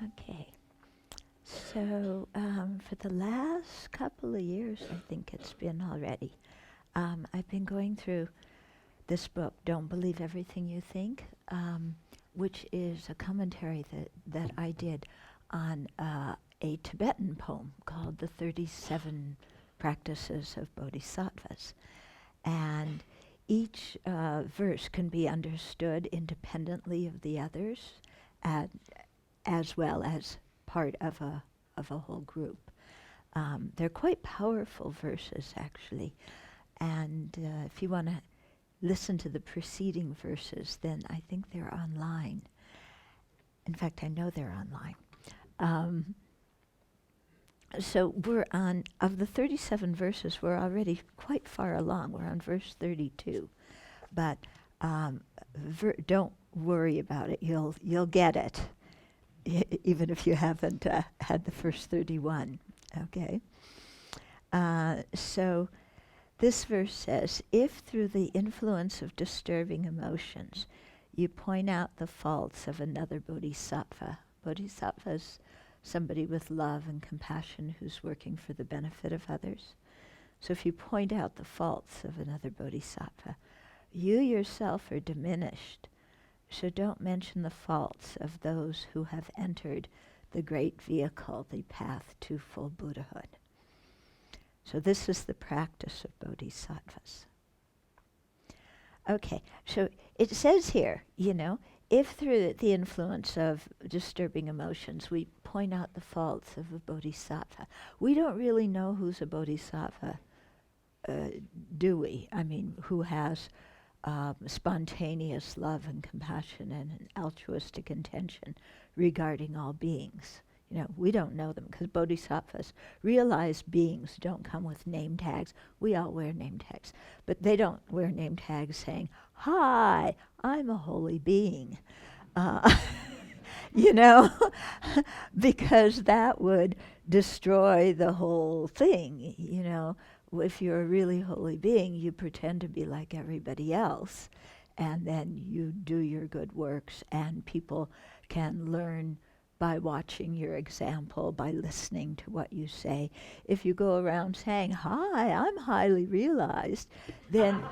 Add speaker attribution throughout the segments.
Speaker 1: Okay. So for the last couple of years, I think it's been already, I've been going through this book, Don't Believe Everything You Think, which is a commentary that I did on a Tibetan poem called The 37 Practices of Bodhisattvas. And each verse can be understood independently of the others, as well as part of a whole group. They're quite powerful verses, actually. And if you want to listen to the preceding verses, then I think they're online. In fact, I know they're online. So we're on, of the 37 verses, we're already quite far along. We're on verse 32. But don't worry about it. You'll get it, even if you haven't had the first 31. Okay? So this verse says, if through the influence of disturbing emotions you point out the faults of another bodhisattva, bodhisattva is somebody with love and compassion who's working for the benefit of others. So if you point out the faults of another bodhisattva, you yourself are diminished. So don't mention the faults of those who have entered the great vehicle, the path to full Buddhahood. So this is the practice of bodhisattvas. Okay, so it says here, if through the influence of disturbing emotions we point out the faults of a bodhisattva, we don't really know who's a bodhisattva, do we? I mean, who has spontaneous love and compassion and an altruistic intention regarding all beings. We don't know them because bodhisattvas, realized beings, don't come with name tags. We all wear name tags, but they don't wear name tags saying, "Hi, I'm a holy being," because that would destroy the whole thing. If you're a really holy being, you pretend to be like everybody else, and then you do your good works, and people can learn by watching your example, by listening to what you say. If you go around saying, "Hi, I'm highly realized," then,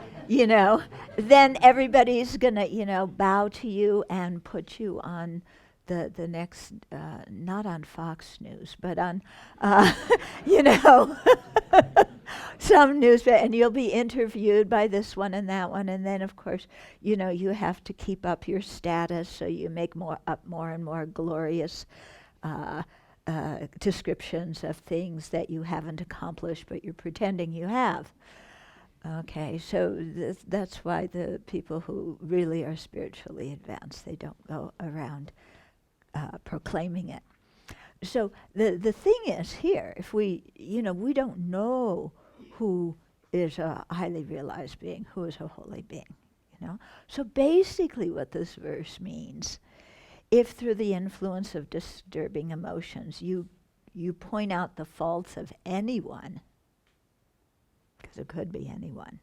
Speaker 1: then everybody's gonna, bow to you and put you on the next, not on Fox News, but on, some news, and you'll be interviewed by this one and that one, and then of course, you have to keep up your status, so you make more and more glorious descriptions of things that you haven't accomplished, but you're pretending you have. Okay, so that's why the people who really are spiritually advanced, they don't go around proclaiming it. So the thing is here, if we don't know who is a highly realized being, who is a holy being, So basically what this verse means, if through the influence of disturbing emotions you point out the faults of anyone, because it could be anyone,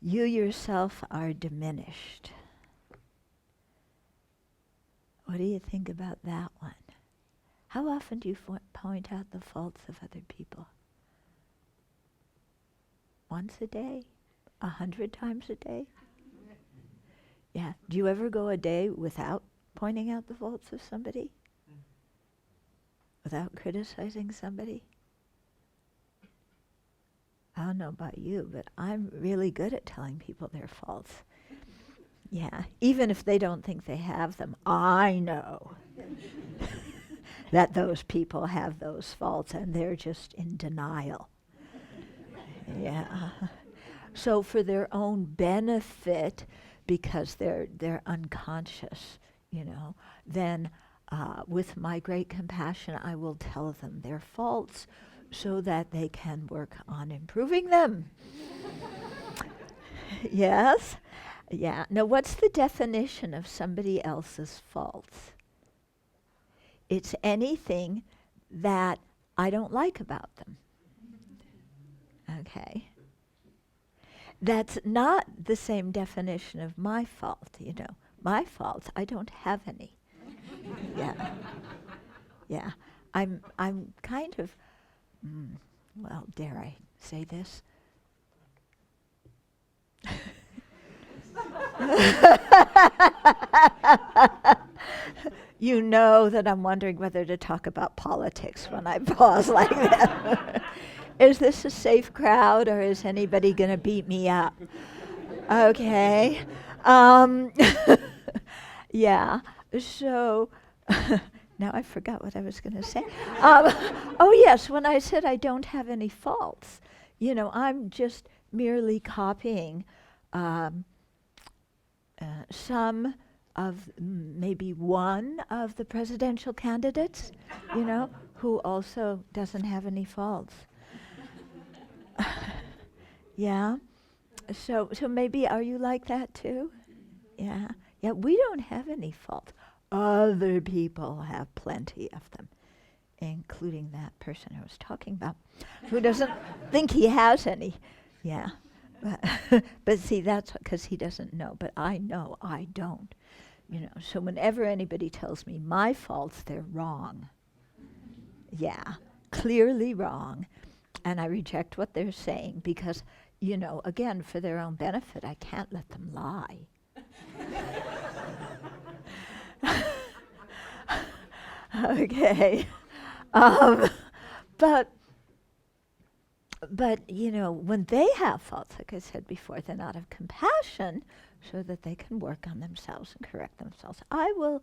Speaker 1: you yourself are diminished. What do you think about that one? How often do you point out the faults of other people? Once a day? 100 times a day? Yeah. Do you ever go a day without pointing out the faults of somebody? Without criticizing somebody? I don't know about you, but I'm really good at telling people their faults. Yeah. Even if they don't think they have them, I know that those people have those faults and they're just in denial. Yeah. So for their own benefit, because they're unconscious, then with my great compassion, I will tell them their faults so that they can work on improving them. Yes? Yeah. Now, what's the definition of somebody else's faults? It's anything that I don't like about them. Okay. That's not the same definition of my fault, My faults, I don't have any. Yeah. Yeah. I'm kind of, well, dare I say this? You know that I'm wondering whether to talk about politics when I pause like that. Is this a safe crowd, or is anybody going to beat me up? Okay. Um, yeah. So now I forgot what I was going to say. Oh, yes, when I said I don't have any faults, I'm just merely copying um, some of maybe one of the presidential candidates, who also doesn't have any faults. Yeah. So maybe are you like that too? Yeah. Yeah, we don't have any faults. Other people have plenty of them, including that person I was talking about, who doesn't think he has any. Yeah. But see, that's because he doesn't know. But I know I don't. So whenever anybody tells me my faults, they're wrong. Yeah, clearly wrong. And I reject what they're saying because, again, for their own benefit, I can't let them lie. Okay. Um, but when they have faults, like I said before, then out of compassion, so that they can work on themselves and correct themselves, I will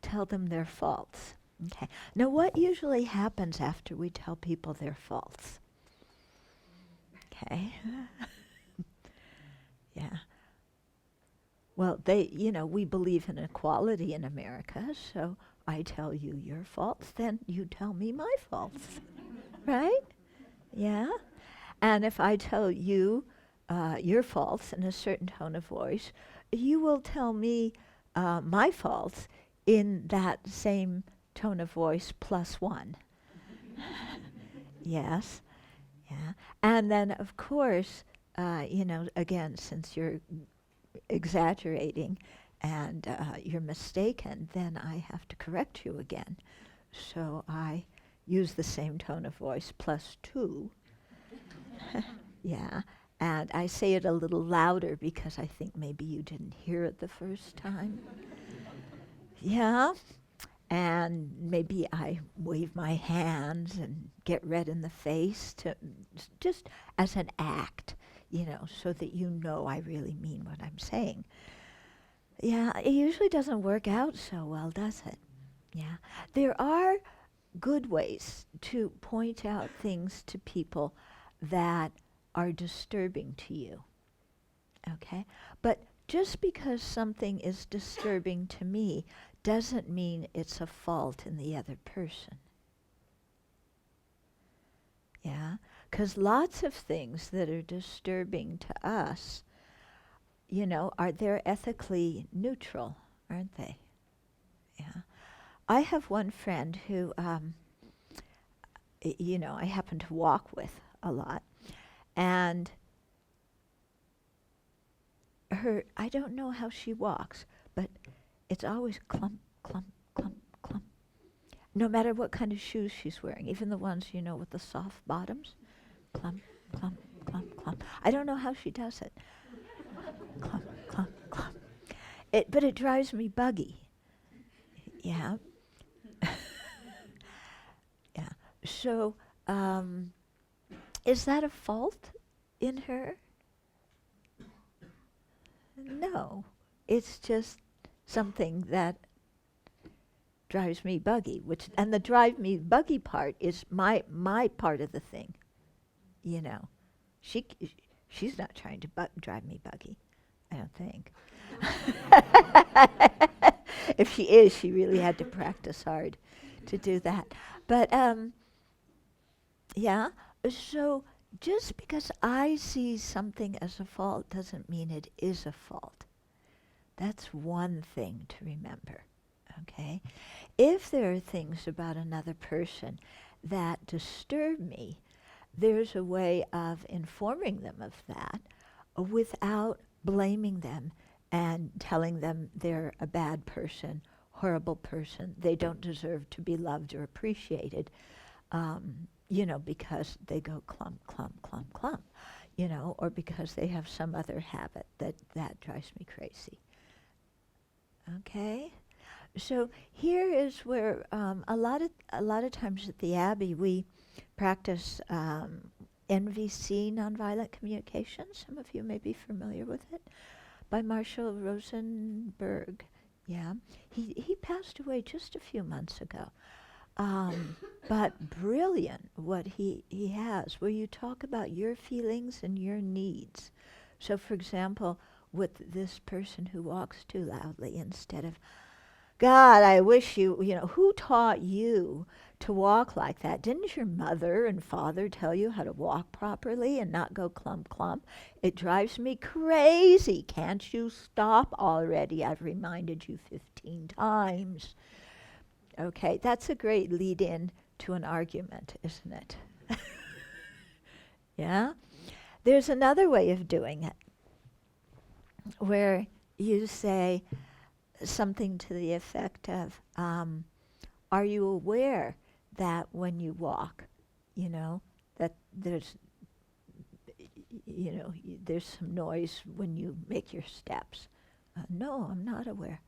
Speaker 1: tell them their faults. Okay. Now, what usually happens after we tell people their faults? Okay. Yeah. Well, we believe in equality in America, so I tell you your faults, then you tell me my faults. Right? Yeah. And if I tell you your faults in a certain tone of voice, you will tell me my faults in that same tone of voice +1. Yes. Yeah. And then, of course, again, since you're exaggerating and you're mistaken, then I have to correct you again. So I use the same tone of voice +2. Yeah. And I say it a little louder because I think maybe you didn't hear it the first time. Yeah. And maybe I wave my hands and get red in the face just as an act, so that I really mean what I'm saying. Yeah, it usually doesn't work out so well, does it? Yeah. There are good ways to point out things to people that are disturbing to you. Okay? But just because something is disturbing to me doesn't mean it's a fault in the other person. Yeah? Because lots of things that are disturbing to us, they're ethically neutral, aren't they? Yeah. I have one friend who, I happen to walk with a lot. And I don't know how she walks, but it's always clump, clump, clump, clump. No matter what kind of shoes she's wearing, even the ones, with the soft bottoms. Clump, clump, clump, clump. I don't know how she does it. Clump, clump, clump. But it drives me buggy. Yeah. Yeah. So, is that a fault in her? No. It's just something that drives me buggy, and the drive me buggy part is my part of the thing. She's not trying to drive me buggy, I don't think. If she is, she really had to practice hard to do that. But yeah, so just because I see something as a fault doesn't mean it is a fault. That's one thing to remember, okay? If there are things about another person that disturb me, there's a way of informing them of that without blaming them and telling them they're a bad person, horrible person. They don't deserve to be loved or appreciated, because they go clump, clump, clump, clump, or because they have some other habit that drives me crazy. Okay? So here is where a lot of times at the Abbey we practice NVC, nonviolent communication. Some of you may be familiar with it, by Marshall Rosenberg. Yeah, he passed away just a few months ago. But brilliant what he has, where you talk about your feelings and your needs. So for example, with this person who walks too loudly, instead of, God, I wish who taught you to walk like that? Didn't your mother and father tell you how to walk properly and not go clump, clump? It drives me crazy. Can't you stop already? I've reminded you 15 times. Okay, that's a great lead-in to an argument, isn't it? Yeah? There's another way of doing it, where you say something to the effect of, are you aware that when you walk, that there's some noise when you make your steps? No, I'm not aware.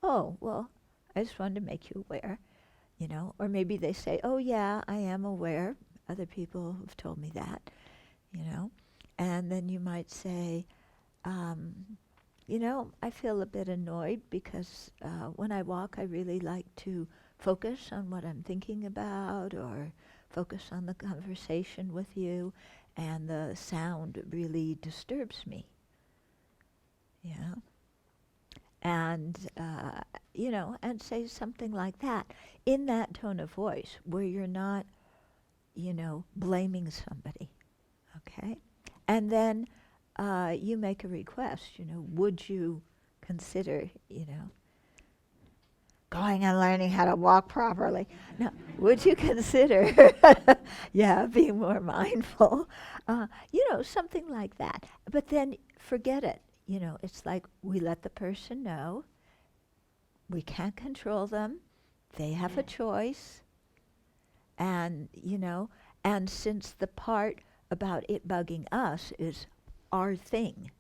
Speaker 1: Oh, well, I just wanted to make you aware, Or maybe they say, oh yeah, I am aware. Other people have told me that, And then you might say, I feel a bit annoyed because when I walk, I really like to focus on what I'm thinking about or focus on the conversation with you, and the sound really disturbs me. Yeah. And, and say something like that in that tone of voice where you're not, blaming somebody. Okay? And then you make a request, would you consider, going and learning how to walk properly? No, would you consider, being more mindful? Something like that. But then forget it. It's like we let the person know we can't control them. They have a choice. And, and since the part about it bugging us is our thing,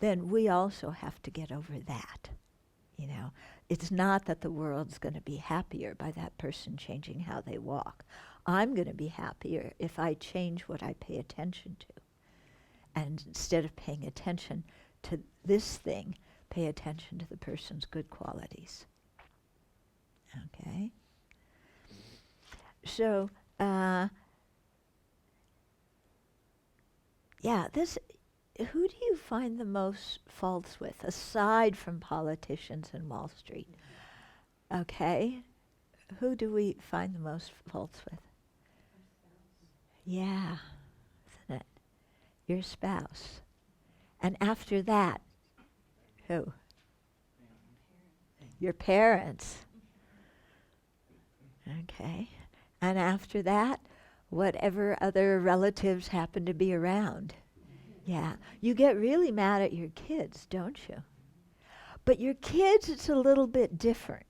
Speaker 1: then we also have to get over that. It's not that the world's going to be happier by that person changing how they walk. I'm going to be happier if I change what I pay attention to. And instead of paying attention to this thing, pay attention to the person's good qualities. Okay? So, who do you find the most faults with, aside from politicians and Wall Street? Okay? Who do we find the most faults with? Yeah, isn't it? Your spouse. And after that, who? Your parents. Okay. And after that, whatever other relatives happen to be around. Yeah. You get really mad at your kids, don't you? But your kids, it's a little bit different.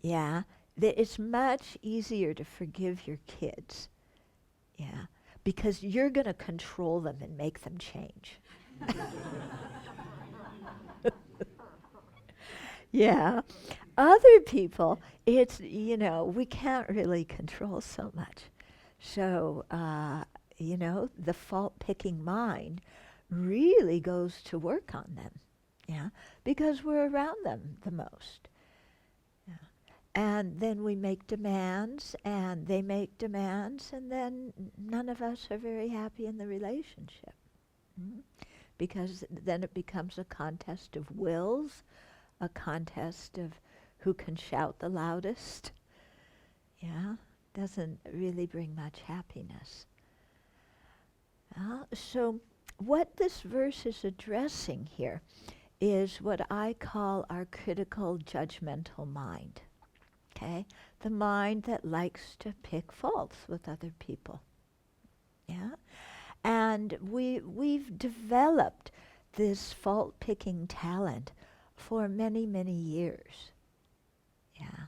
Speaker 1: Yeah. It's much easier to forgive your kids. Yeah. Because you're going to control them and make them change. Yeah. Other people, it's, we can't really control so much. So, the fault-picking mind really goes to work on them, because we're around them the most. Yeah. And then we make demands, and they make demands, and then none of us are very happy in the relationship. Because then it becomes a contest of wills, a contest of who can shout the loudest. Yeah, doesn't really bring much happiness. So what this verse is addressing here is what I call our critical judgmental mind. Okay? The mind that likes to pick faults with other people. Yeah? And we've developed this fault-picking talent for many, many years. Yeah.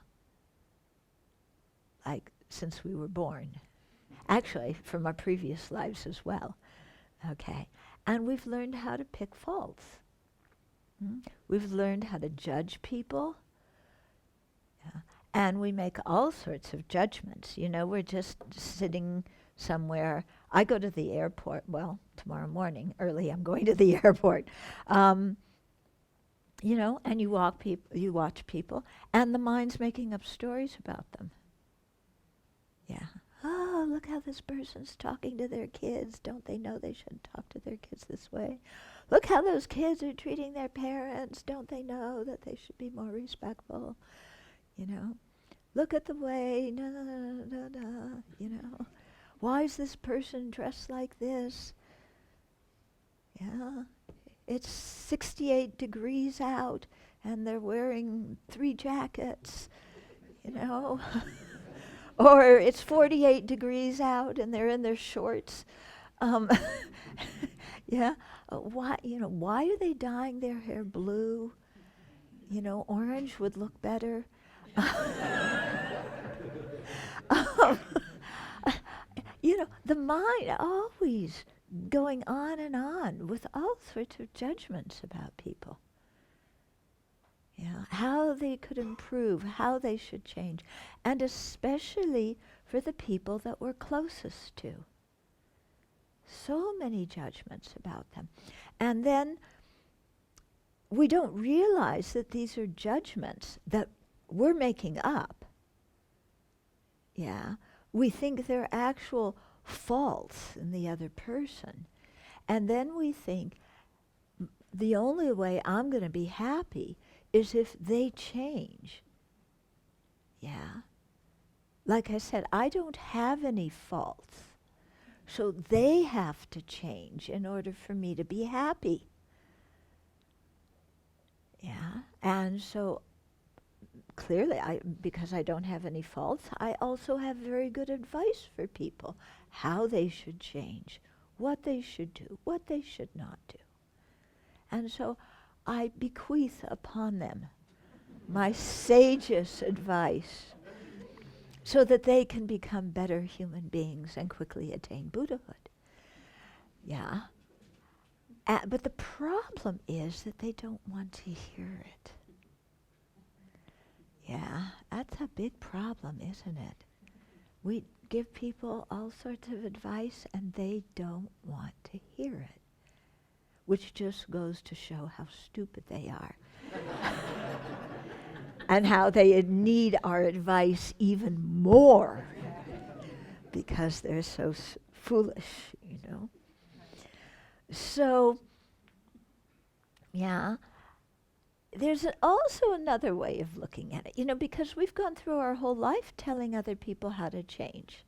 Speaker 1: Like since we were born. Actually, from our previous lives as well. Okay. And we've learned how to pick faults. We've learned how to judge people. Yeah. And we make all sorts of judgments. You know, we're just sitting somewhere. I go to the airport. Well, tomorrow morning, early, I'm going to the airport. You know, and you watch people, and the mind's making up stories about them. Yeah. Oh, look how this person's talking to their kids. Don't they know they shouldn't talk to their kids this way? Look how those kids are treating their parents. Don't they know that they should be more respectful? You know, look at the way, you know. Why is this person dressed like this? Yeah. It's 68 degrees out, and they're wearing 3 jackets, you know. Or it's 48 degrees out, and they're in their shorts. Yeah. Why are they dyeing their hair blue? You know, orange would look better. You know, the mind always going on and on with all sorts of judgments about people. Yeah, how they could improve, how they should change, and especially for the people that we're closest to. So many judgments about them. And then we don't realize that these are judgments that we're making up. Yeah, we think they're actual faults in the other person. And then we think the only way I'm going to be happy is if they change. Yeah. Like I said, I don't have any faults. So they have to change in order for me to be happy. Yeah. And so clearly, because I don't have any faults, I also have very good advice for people, how they should change, what they should do, what they should not do. And so I bequeath upon them my sagest advice so that they can become better human beings and quickly attain Buddhahood. Yeah. But the problem is that they don't want to hear it. Yeah, that's a big problem, isn't it? We give people all sorts of advice and they don't want to hear it, which just goes to show how stupid they are. And how they need our advice even more because they're so foolish, you know. So, yeah. There's also another way of looking at it, you know, because we've gone through our whole life telling other people how to change.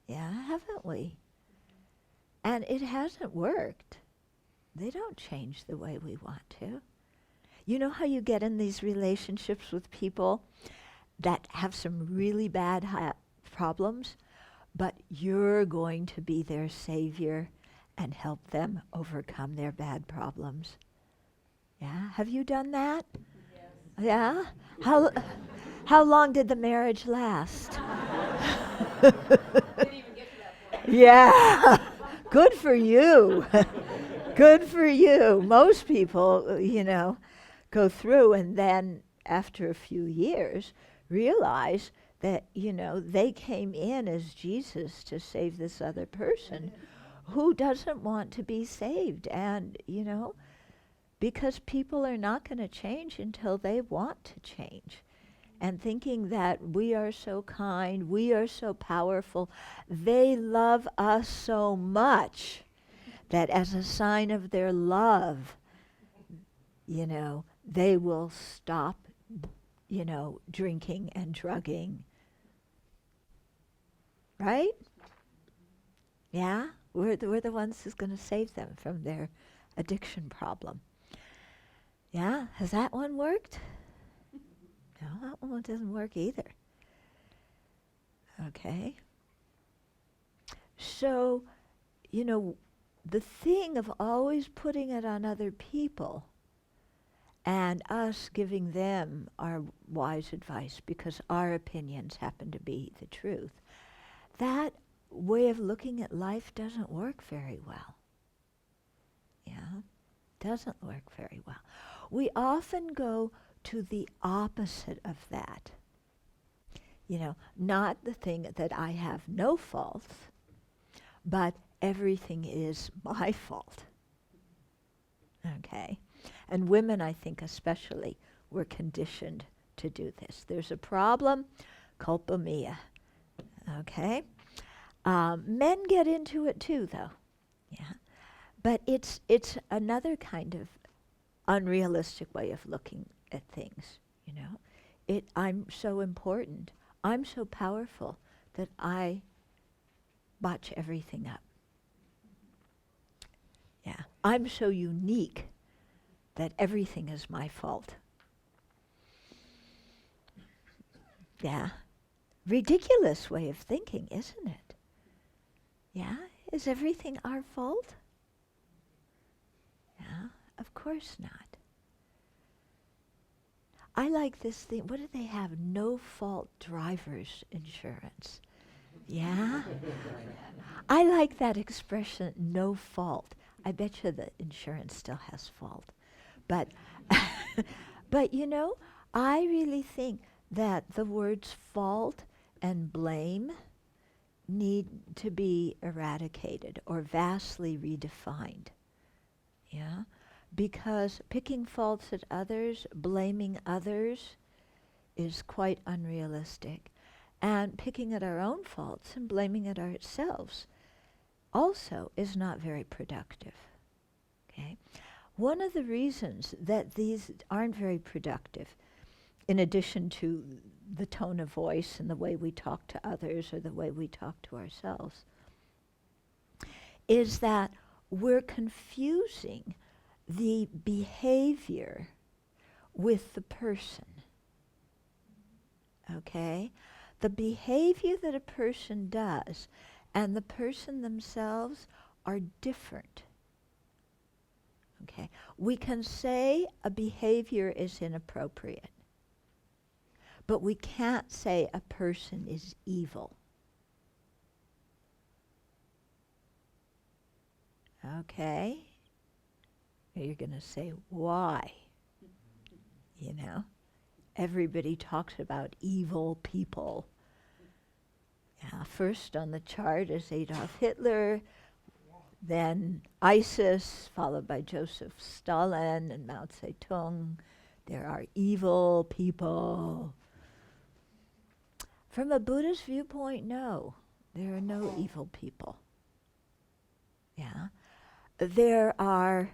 Speaker 1: Yeah, haven't we? And it hasn't worked. They don't change the way we want to. You know how you get in these relationships with people that have some really bad problems, but you're going to be their savior and help them overcome their bad problems? Yeah, have you done that? Yes. Yeah? How long did the marriage last? Didn't even get to that point. Yeah, good for you. Good for you. Most people, you know, go through and then after a few years realize that, you know, they came in as Jesus to save this other person who doesn't want to be saved. And, you know, because people are not going to change until they want to change. And thinking that we are so kind, we are so powerful, they love us so much that as a sign of their love, you know, they will stop, you know, drinking and drugging. Right? Yeah? We're the ones who's going to save them from their addiction problem. Yeah? Has that one worked? No, that one doesn't work either. Okay. So, you know, the thing of always putting it on other people and us giving them our wise advice because our opinions happen to be the truth. That way of looking at life doesn't work very well. Yeah, doesn't work very well. We often go to the opposite of that. You know, not the thing that I have no faults, but everything is my fault. Okay? And women, I think especially, were conditioned to do this. There's a problem, culpa mea. Okay? Men get into it too, though. Yeah. But it's another kind of unrealistic way of looking at things, you know. I'm so important. I'm so powerful that I botch everything up. Yeah. I'm so unique that everything is my fault. Yeah. Ridiculous way of thinking, isn't it? Yeah. Is everything our fault? Yeah. Of course not. I like this thing. What do they have? No fault driver's insurance. Yeah? I like that expression, no fault. I bet you the insurance still has fault. But, but you know, I really think that the words fault and blame need to be eradicated or vastly redefined. Yeah? Because picking faults at others, blaming others, is quite unrealistic. And picking at our own faults and blaming at ourselves also is not very productive. Okay? One of the reasons that these aren't very productive, in addition to the tone of voice and the way we talk to others or the way we talk to ourselves, is that we're confusing the behavior with the person. Okay? The behavior that a person does and the person themselves are different. Okay? We can say a behavior is inappropriate, but we can't say a person is evil. Okay? You're going to say, why? You know? Everybody talks about evil people. Yeah, first on the chart is Adolf Hitler, then ISIS, followed by Joseph Stalin and Mao Zedong. There are evil people. From a Buddhist viewpoint, no. There are no evil people. Yeah. There are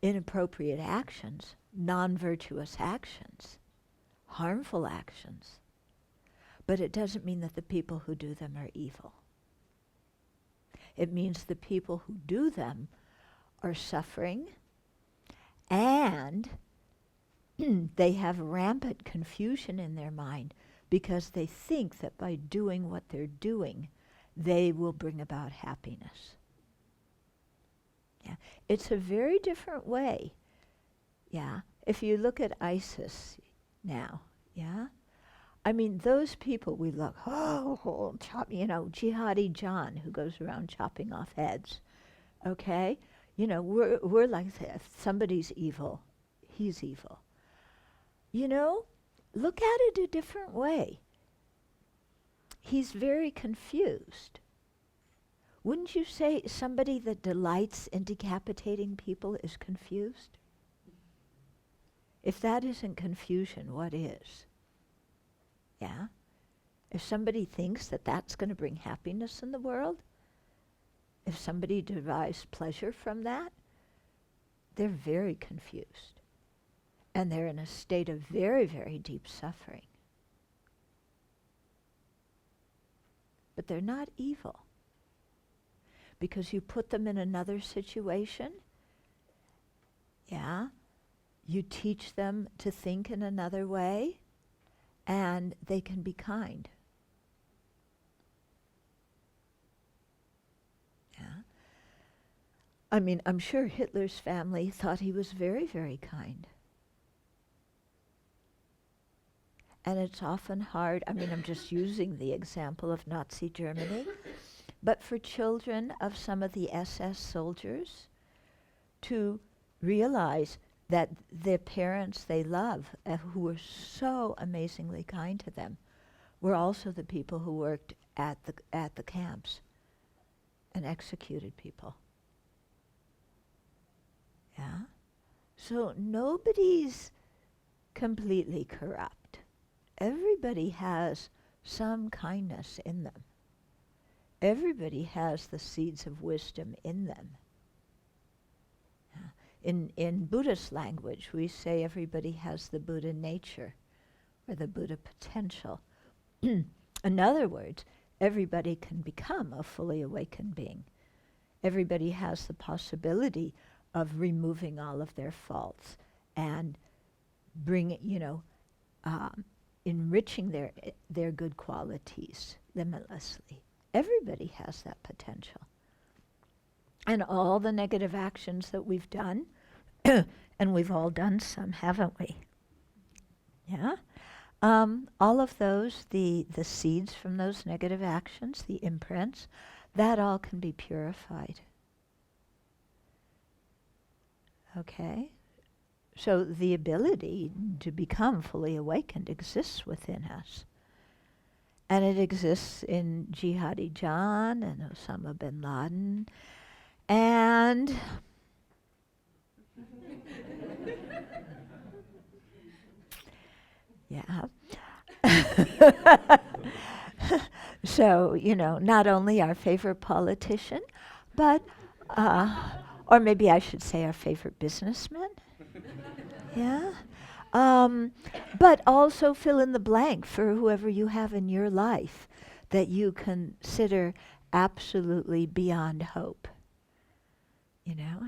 Speaker 1: inappropriate actions, non-virtuous actions, harmful actions. But it doesn't mean that the people who do them are evil. It means the people who do them are suffering and they have rampant confusion in their mind because they think that by doing what they're doing, they will bring about happiness. Yeah. It's a very different way. Yeah. If you look at ISIS now, yeah, I mean, those people we look, Jihadi John who goes around chopping off heads, okay? You know, we're like, if somebody's evil, he's evil. You know, look at it a different way. He's very confused. Wouldn't you say somebody that delights in decapitating people is confused? If that isn't confusion, what is? Yeah? If somebody thinks that that's going to bring happiness in the world, if somebody derives pleasure from that, they're very confused. And they're in a state of very, very deep suffering. But they're not evil. Because you put them in another situation, yeah, you teach them to think in another way, and they can be kind. Yeah. I mean, I'm sure Hitler's family thought he was very, very kind. And it's often hard, I mean, I'm just using the example of Nazi Germany, but for children of some of the SS soldiers to realize that their parents they love, who were so amazingly kind to them, were also the people who worked at the camps and executed people. Yeah? So nobody's completely corrupt. Everybody has some kindness in them. Everybody has the seeds of wisdom in them. In Buddhist language, we say everybody has the Buddha nature, or the Buddha potential. In other words, everybody can become a fully awakened being. Everybody has the possibility of removing all of their faults and enriching their good qualities limitlessly. Everybody has that potential. And all the negative actions that we've done, and we've all done some, haven't we? Yeah? All of those, the seeds from those negative actions, the imprints, that all can be purified. Okay? So the ability to become fully awakened exists within us. And it exists in Jihadi John and Osama bin Laden and yeah. So, not only our favorite politician, but, or maybe I should say our favorite businessman. Yeah. But also fill in the blank for whoever you have in your life that you consider absolutely beyond hope.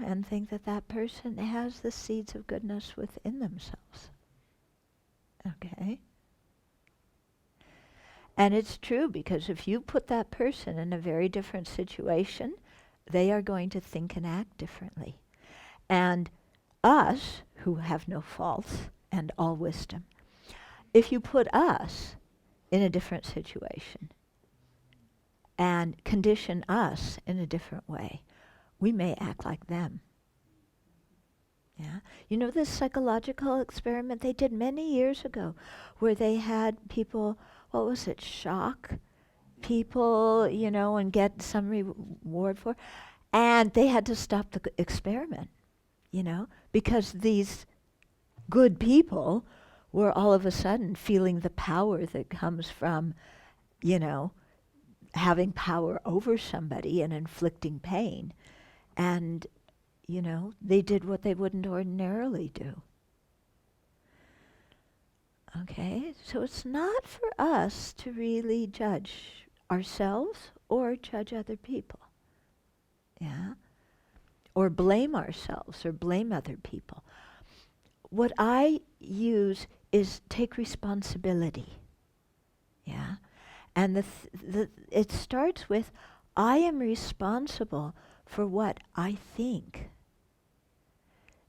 Speaker 1: And think that that person has the seeds of goodness within themselves. Okay? And it's true, because if you put that person in a very different situation, they are going to think and act differently. And us, who have no faults and all wisdom, if you put us in a different situation and condition us in a different way, we may act like them. Yeah? This psychological experiment they did many years ago where they had people, shock people, and get some reward for, and they had to stop the experiment, because these good people were all of a sudden feeling the power that comes from, having power over somebody and inflicting pain. And, they did what they wouldn't ordinarily do. Okay, so it's not for us to really judge ourselves or judge other people. Yeah? Or blame ourselves or blame other people. What I use is take responsibility. Yeah? And it starts with, I am responsible for what I think.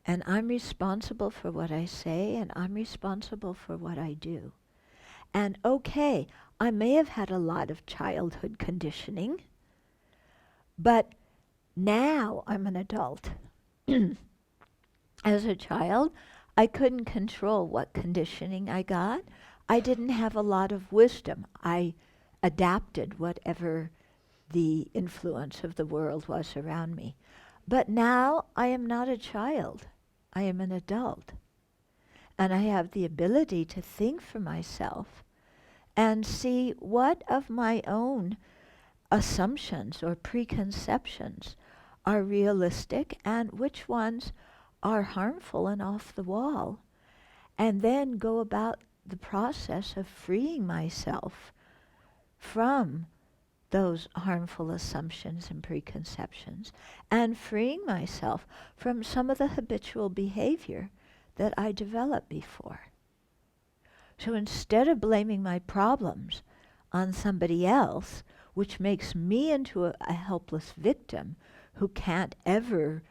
Speaker 1: And I'm responsible for what I say, and I'm responsible for what I do. And okay, I may have had a lot of childhood conditioning, but now I'm an adult. As a child, I couldn't control what conditioning I got. I didn't have a lot of wisdom. I adapted whatever the influence of the world was around me. But now I am not a child. I am an adult. And I have the ability to think for myself and see what of my own assumptions or preconceptions are realistic and which ones are harmful and off the wall. And then go about the process of freeing myself from those harmful assumptions and preconceptions, and freeing myself from some of the habitual behavior that I developed before. So instead of blaming my problems on somebody else, which makes me into a helpless victim who can't ever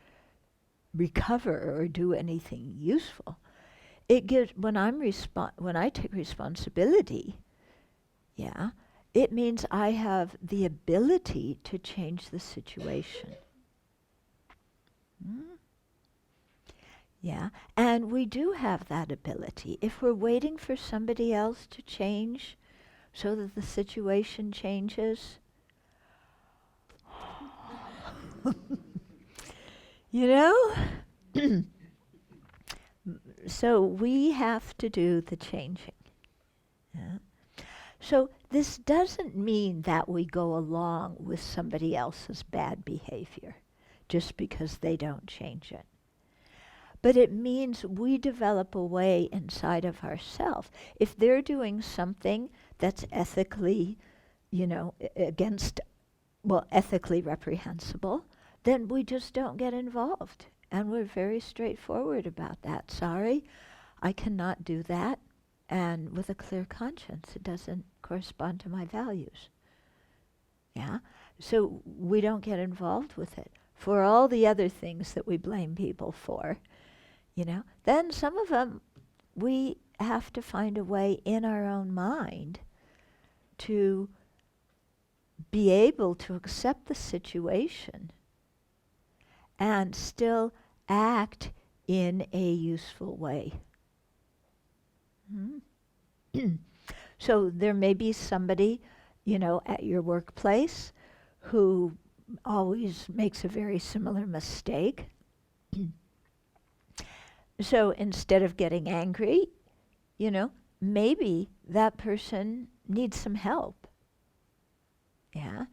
Speaker 1: recover or do anything useful. It gives, when I take responsibility, yeah, it means I have the ability to change the situation. Yeah, and we do have that ability. If we're waiting for somebody else to change so that the situation changes, you know? So we have to do the changing. Yeah? So this doesn't mean that we go along with somebody else's bad behavior just because they don't change it. But it means we develop a way inside of ourselves. If they're doing something that's ethically, ethically reprehensible, then we just don't get involved. And we're very straightforward about that. Sorry, I cannot do that. And with a clear conscience, it doesn't correspond to my values. Yeah? So we don't get involved with it. For all the other things that we blame people for, then some of them we have to find a way in our own mind to be able to accept the situation and still act in a useful way. So there may be somebody, at your workplace who always makes a very similar mistake. So instead of getting angry, maybe that person needs some help. Yeah?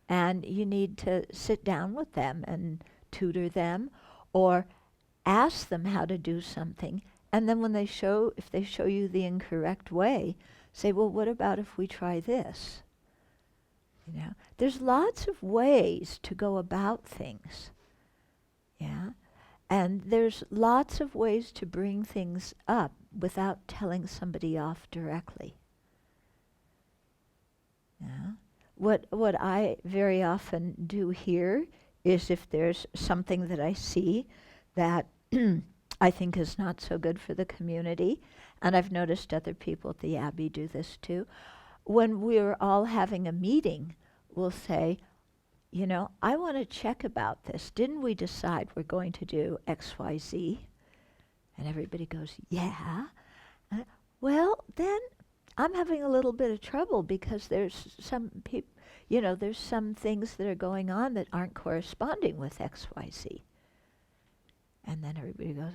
Speaker 1: And you need to sit down with them and tutor them or ask them how to do something. And then if they show you the incorrect way, say, well, what about if we try this? There's lots of ways to go about things. Yeah? And there's lots of ways to bring things up without telling somebody off directly. Yeah? What I very often do here is if there's something that I see that I think is not so good for the community, and I've noticed other people at the Abbey do this too, when we're all having a meeting, we'll say, I want to check about this. Didn't we decide we're going to do X, Y, Z? And everybody goes, yeah. Well, then I'm having a little bit of trouble because there's some there's some things that are going on that aren't corresponding with X, Y, Z. And then everybody goes,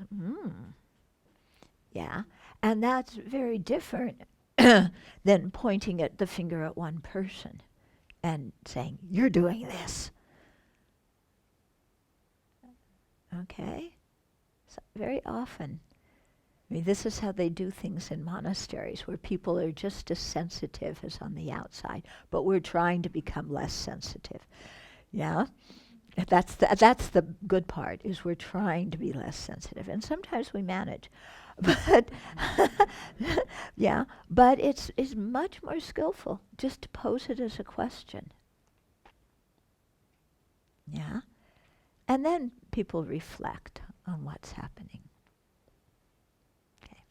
Speaker 1: yeah. And that's very different than pointing at the finger at one person and saying, you're doing this. Okay? So very often, this is how they do things in monasteries, where people are just as sensitive as on the outside, but we're trying to become less sensitive. Yeah? That's the good part, is we're trying to be less sensitive. And sometimes we manage. But yeah, but it's much more skillful just to pose it as a question. Yeah? And then people reflect on what's happening. Okay.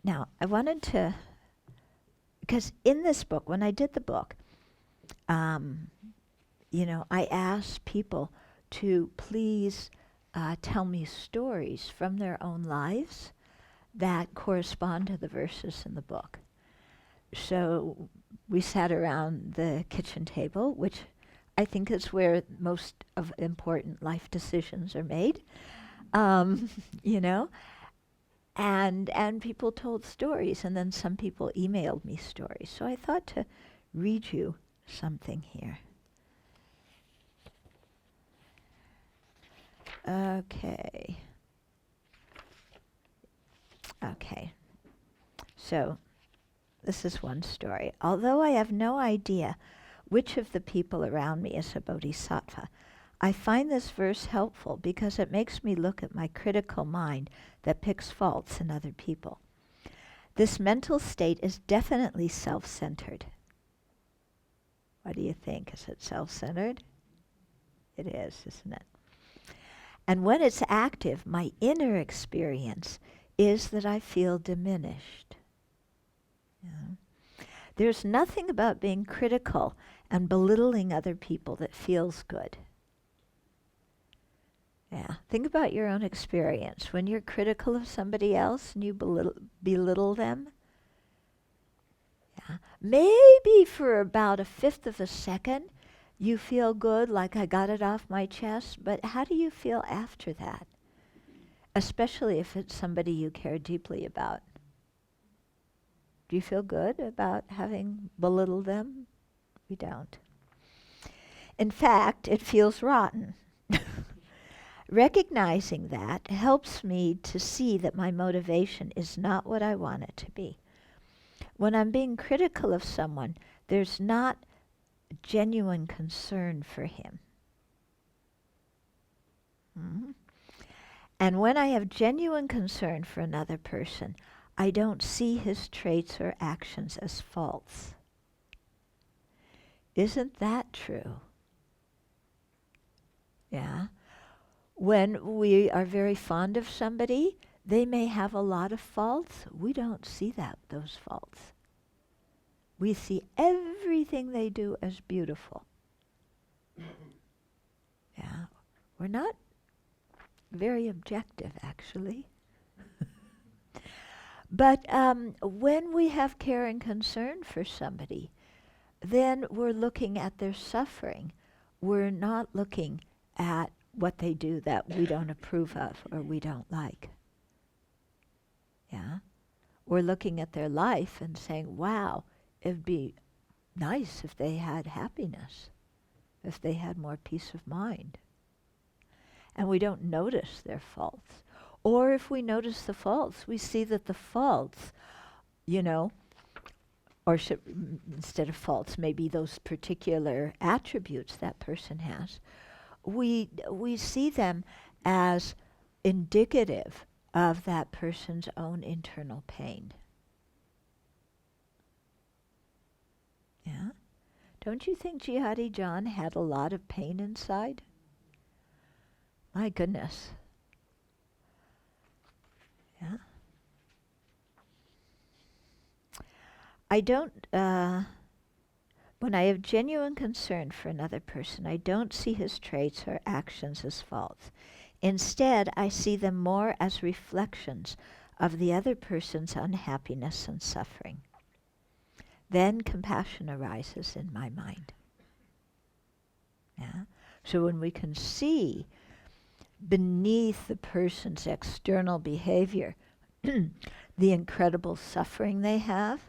Speaker 1: Now, I wanted to, because in this book, when I did the book, I asked people to please tell me stories from their own lives that correspond to the verses in the book. So we sat around the kitchen table, which I think is where most of important life decisions are made, and people told stories, and then some people emailed me stories. So I thought to read you something here. Okay. So this is one story. Although I have no idea which of the people around me is a bodhisattva, I find this verse helpful because it makes me look at my critical mind that picks faults in other people. This mental state is definitely self-centered. What do you think? Is it self-centered? It is, isn't it? And when it's active, my inner experience is that I feel diminished. Yeah. There's nothing about being critical and belittling other people that feels good. Yeah. Think about your own experience. When you're critical of somebody else and you belittle them, yeah, maybe for about 1/5 of a second, you feel good, like I got it off my chest, but how do you feel after that? Especially if it's somebody you care deeply about. Do you feel good about having belittled them? We don't. In fact, it feels rotten. Recognizing that helps me to see that my motivation is not what I want it to be. When I'm being critical of someone, there's not genuine concern for him. Mm-hmm. And when I have genuine concern for another person, I don't see his traits or actions as faults. Isn't that true? Yeah. When we are very fond of somebody, they may have a lot of faults. We don't see those faults. We see everything they do as beautiful. Yeah. We're not very objective, actually. But when we have care and concern for somebody, then we're looking at their suffering. We're not looking at what they do that we don't approve of or we don't like. Yeah? We're looking at their life and saying, wow, it'd be nice if they had happiness, if they had more peace of mind. And we don't notice their faults. Or if we notice the faults, we see that the faults, or instead of faults, maybe those particular attributes that person has, we see them as indicative of that person's own internal pain. Yeah? Don't you think Jihadi John had a lot of pain inside? My goodness. Yeah? I don't, when I have genuine concern for another person, I don't see his traits or actions as faults. Instead, I see them more as reflections of the other person's unhappiness and suffering. Then compassion arises in my mind. Yeah? So when we can see beneath the person's external behavior the incredible suffering they have,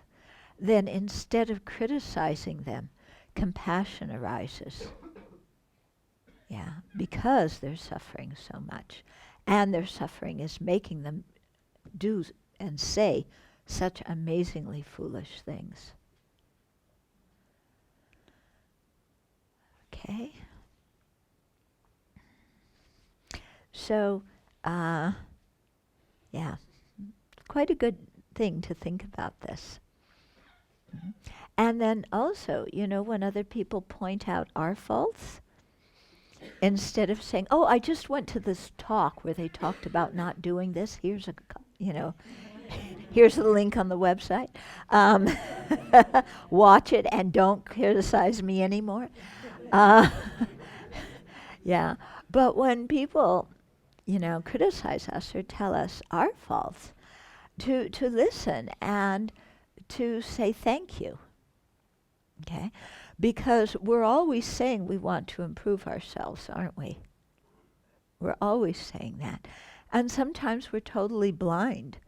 Speaker 1: then instead of criticizing them, compassion arises. Yeah, because they're suffering so much. And their suffering is making them do and say such amazingly foolish things. Okay. So, yeah, quite a good thing to think about this. Mm-hmm. And then also, when other people point out our faults, instead of saying, oh, I just went to this talk where they talked about not doing this, here's here's the link on the website. Watch it and don't criticize me anymore. Yeah, but when people, criticize us or tell us our faults, to listen and to say thank you. Okay? Because we're always saying we want to improve ourselves, aren't we? We're always saying that. And sometimes we're totally blind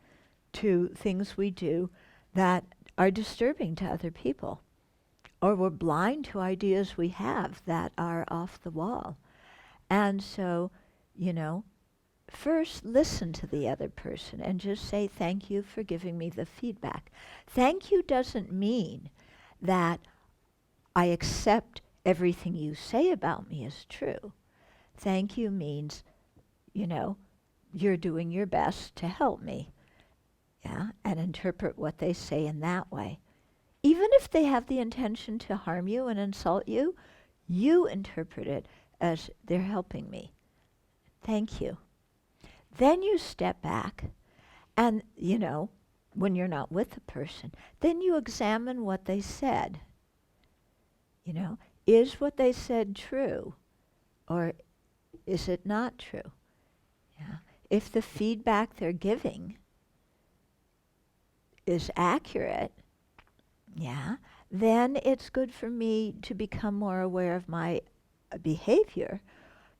Speaker 1: to things we do that are disturbing to other people. Or we're blind to ideas we have that are off the wall. And so, first listen to the other person and just say, thank you for giving me the feedback. Thank you doesn't mean that I accept everything you say about me as true. Thank you means, you're doing your best to help me. Yeah, and interpret what they say in that way. Even if they have the intention to harm you and insult you, you interpret it as they're helping me. Thank you. Then you step back and, when you're not with the person, then you examine what they said. Is what they said true or is it not true? Yeah. If the feedback they're giving is accurate, then it's good for me to become more aware of my behavior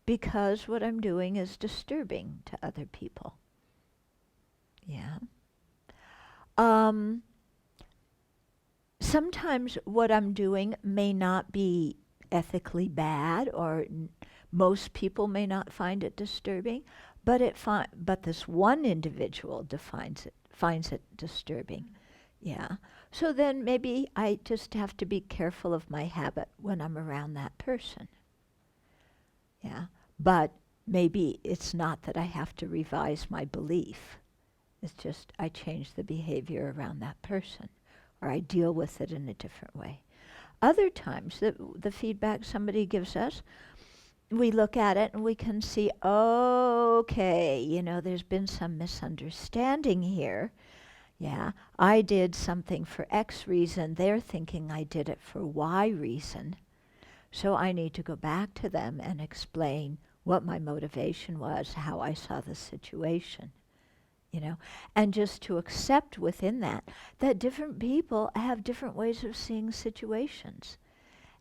Speaker 1: because what I'm doing is disturbing to other people. Yeah. Sometimes what I'm doing may not be ethically bad, or most people may not find it disturbing, but this one individual finds it disturbing. Yeah. So then maybe I just have to be careful of my habit when I'm around that person. Yeah. But maybe it's not that I have to revise my belief. It's just I change the behavior around that person, or I deal with it in a different way. Other times, the feedback somebody gives us, we look at it and we can see, okay, there's been some misunderstanding here. Yeah, I did something for X reason. They're thinking I did it for Y reason. So I need to go back to them and explain what my motivation was, how I saw the situation. And just to accept within that different people have different ways of seeing situations.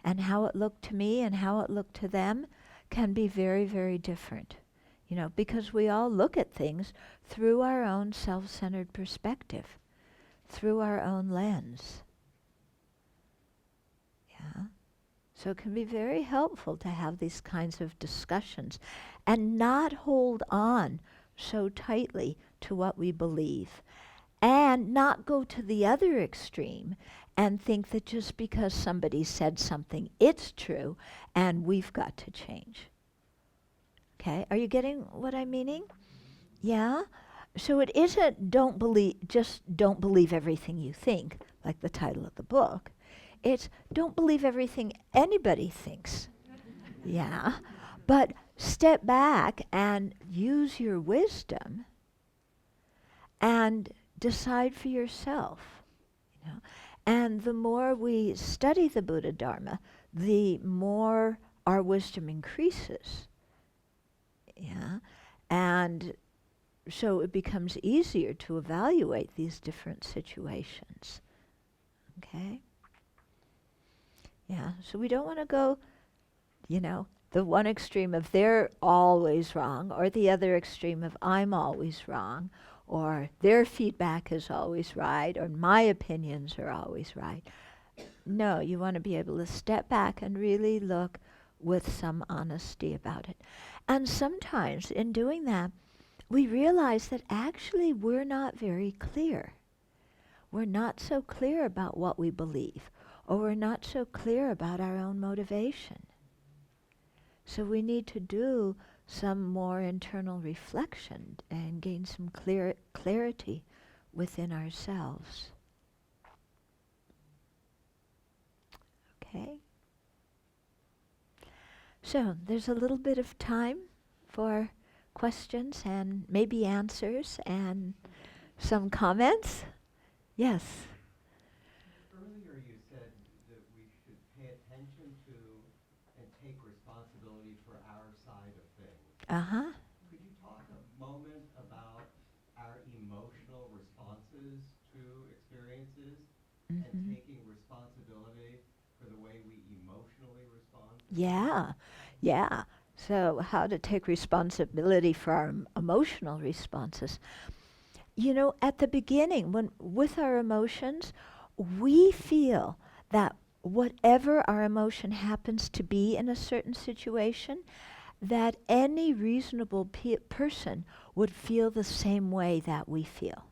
Speaker 1: And how it looked to me and how it looked to them can be very, very different. Because we all look at things through our own self-centered perspective, through our own lens. Yeah. So it can be very helpful to have these kinds of discussions and not hold on so tightly to what we believe, and not go to the other extreme and think that just because somebody said something, it's true, and we've got to change. Okay, are you getting what I'm meaning? Yeah? So it isn't don't believe everything you think, like the title of the book. It's don't believe everything anybody thinks. Yeah? But step back and use your wisdom and decide for yourself. And the more we study the Buddha Dharma, the more our wisdom increases. Yeah? And so it becomes easier to evaluate these different situations. Okay? Yeah, so we don't want to go, the one extreme of they're always wrong, or the other extreme of I'm always wrong, or their feedback is always right, or my opinions are always right. No, you want to be able to step back and really look with some honesty about it. And sometimes in doing that, we realize that actually we're not very clear. We're not so clear about what we believe, or we're not so clear about our own motivation. So we need to do some more internal reflection and gain some clarity within ourselves. Okay? So there's a little bit of time for questions and maybe answers and some comments. Yes?
Speaker 2: Earlier you said that we should pay attention to and take responsibility for our side of things.
Speaker 1: Uh-huh.
Speaker 2: Could you talk a moment about our emotional responses to experiences and taking responsibility for the way we emotionally respond?
Speaker 1: Yeah. So how to take responsibility for our emotional responses. At the beginning, with our emotions, we feel that whatever our emotion happens to be in a certain situation, that any reasonable person would feel the same way that we feel.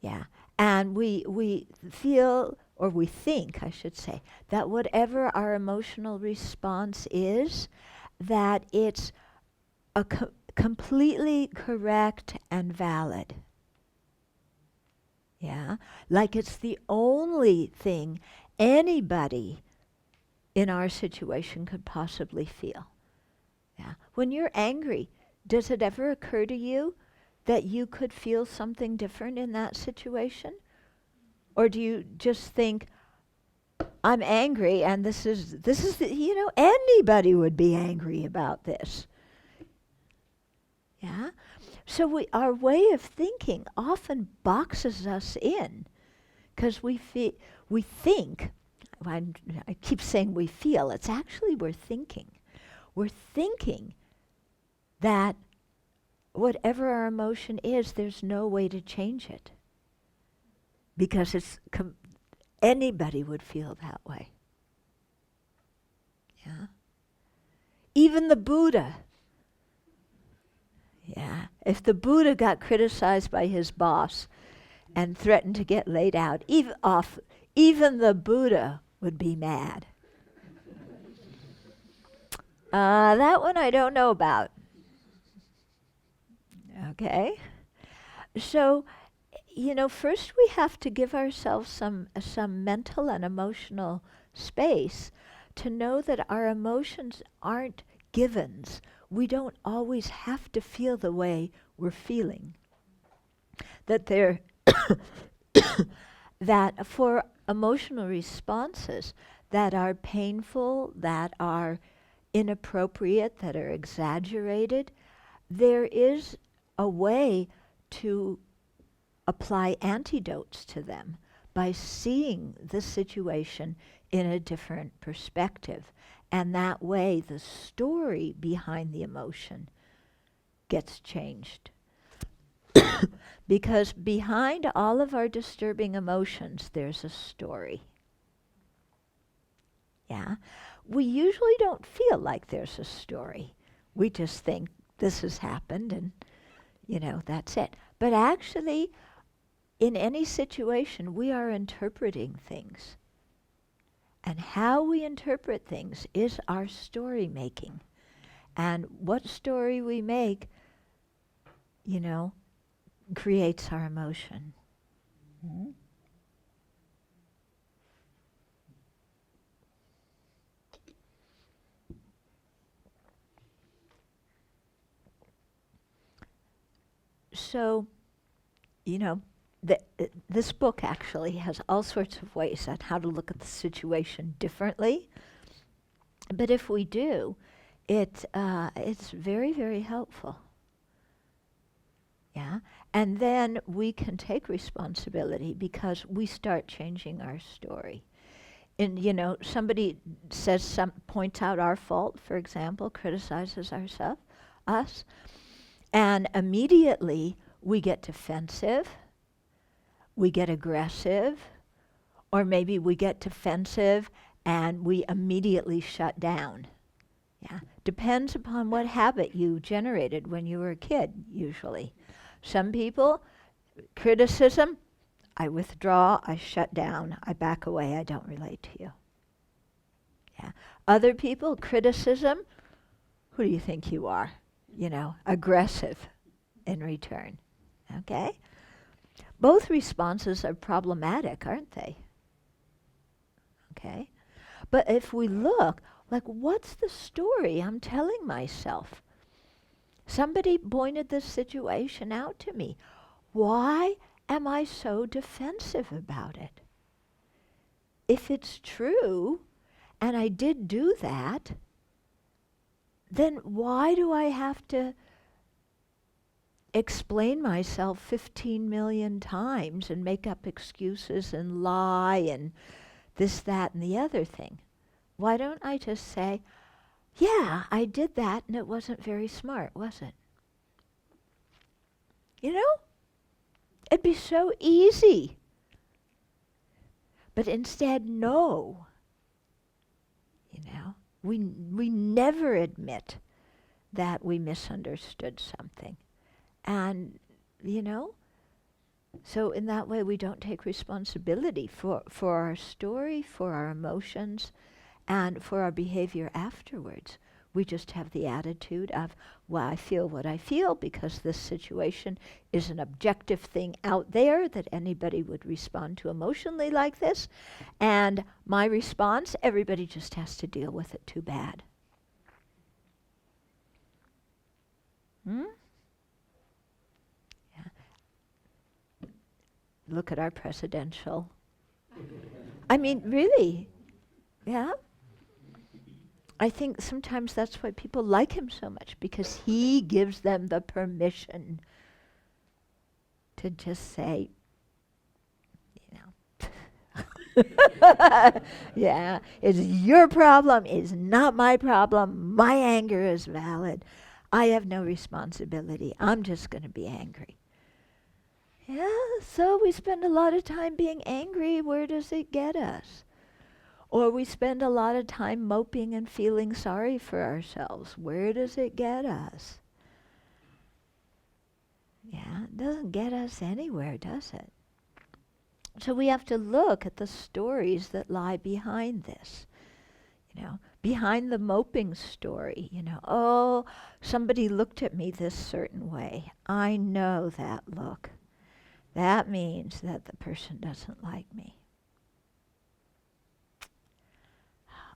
Speaker 1: Yeah. And we feel, or we think, I should say, that whatever our emotional response is, that it's a completely correct and valid. Yeah? Like it's the only thing anybody in our situation could possibly feel. Yeah. When you're angry, does it ever occur to you that you could feel something different in that situation? Or do you just think, I'm angry and this is the, anybody would be angry about this. Yeah? So our way of thinking often boxes us in because we think, I keep saying we feel, it's actually we're thinking. We're thinking that whatever our emotion is, there's no way to change it. Because anybody would feel that way. Yeah? Even the Buddha. Yeah. If the Buddha got criticized by his boss and threatened to get laid out, even the Buddha would be mad. That one I don't know about. Okay? So, first we have to give ourselves some mental and emotional space to know that our emotions aren't givens. We don't always have to feel the way we're feeling. That that for emotional responses that are painful, that are inappropriate, that are exaggerated, there is a way to apply antidotes to them by seeing the situation in a different perspective. And that way the story behind the emotion gets changed. Because behind all of our disturbing emotions, there's a story. Yeah? We usually don't feel like there's a story. We just think this has happened and, that's it. But actually, in any situation, we are interpreting things. And how we interpret things is our story making. And what story we make, creates our emotion. Mm-hmm. So, this book actually has all sorts of ways on how to look at the situation differently. But if we do, it's very, very helpful. Yeah? And then we can take responsibility because we start changing our story. And, somebody points out our fault, for example, criticizes us, and immediately we get defensive, we get aggressive, or maybe we get defensive and we immediately shut down. Yeah, depends upon what habit you generated when you were a kid, usually. Some people, criticism, I withdraw, I shut down, I back away, I don't relate to you. Yeah. Other people, criticism, who do you think you are? Aggressive in return. Okay? Both responses are problematic, aren't they? Okay? But if we look, what's the story I'm telling myself? Somebody pointed this situation out to me. Why am I so defensive about it? If it's true, and I did do that, then why do I have to explain myself 15 million times and make up excuses and lie and this, that, and the other thing? Why don't I just say, yeah, I did that and it wasn't very smart, was it? It'd be so easy. But instead, no. We never admit that we misunderstood something. And, so in that way we don't take responsibility for our story, for our emotions, and for our behavior afterwards. We just have the attitude of, well, I feel what I feel because this situation is an objective thing out there that anybody would respond to emotionally like this. And my response, everybody just has to deal with it. Too bad. Hmm? Yeah. Look at our presidential. I mean, really. Yeah. I think sometimes that's why people like him so much, because he gives them the permission to just say, yeah, it's your problem, it's not my problem. My anger is valid. I have no responsibility. I'm just going to be angry. Yeah, so we spend a lot of time being angry. Where does it get us? Or we spend a lot of time moping and feeling sorry for ourselves. Where does it get us? Yeah, it doesn't get us anywhere, does it? So we have to look at the stories that lie behind this. Behind the moping story, oh, somebody looked at me this certain way. I know that look. That means that the person doesn't like me.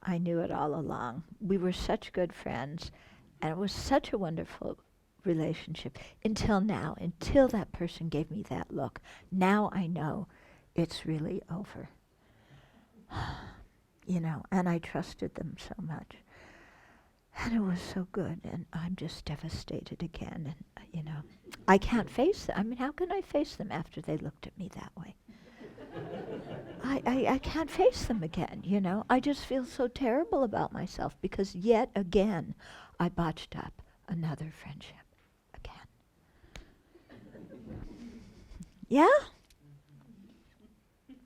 Speaker 1: I knew it all along. We were such good friends, and it was such a wonderful relationship until now, until that person gave me that look. Now I know it's really over. And I trusted them so much. And it was so good, and I'm just devastated again. And, I can't face them. I mean, how can I face them after they looked at me that way? I can't face them again, I just feel so terrible about myself because yet again I botched up another friendship again. Yeah?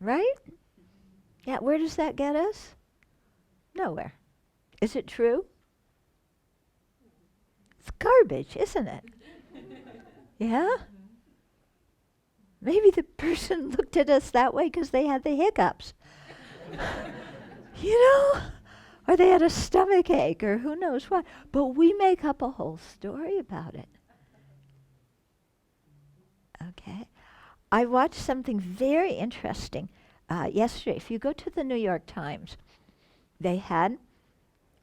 Speaker 1: Right? Yeah, where does that get us? Nowhere. Is it true? It's garbage, isn't it? Yeah? Maybe the person looked at us that way because they had the hiccups. Or they had a stomach ache or who knows what. But we make up a whole story about it. Okay. I watched something very interesting yesterday. If you go to the New York Times, they had,